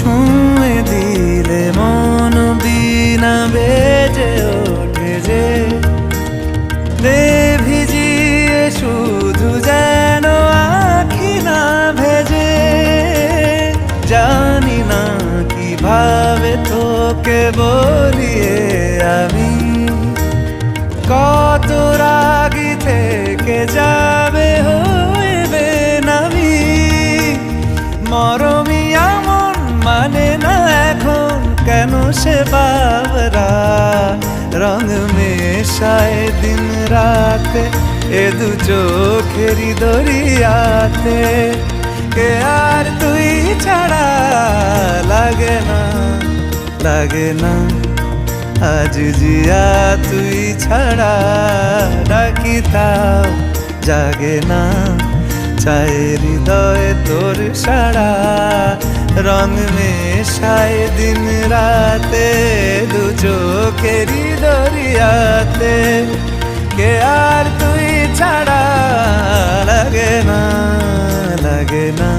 ছুঁয়ে দিলে মন বিনা বেজে ওঠে যে দে ভিজিয়ে শুধু যেন আখি না ভেজে। জানি না কিভাবে তোকে বলিয়ে আমি কত রাগি থেকে যাবে হইবে নামি। মরমি এমন মানে না এখন কেন সে বাবরা রং মেশায় দিন রাতে এ দু চোখেরই দরিয়াতে। কে আর তুই ছাড়া লাগে না লাগে না আজ জিয়া তুই ছাড়া ডাকি তাও জাগে না। চায় হৃদয় তোর সারা রং মেশায় দিন রাতে দু চোখেরই দরিয়াতে। কে আর তুই ছাড়া লাগে না লাগে না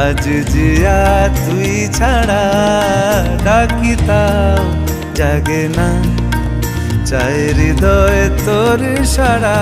আজ জিয়া তুই ছাড়া ডাকি তাও জাগে না। চায় হৃদয় তোর সারা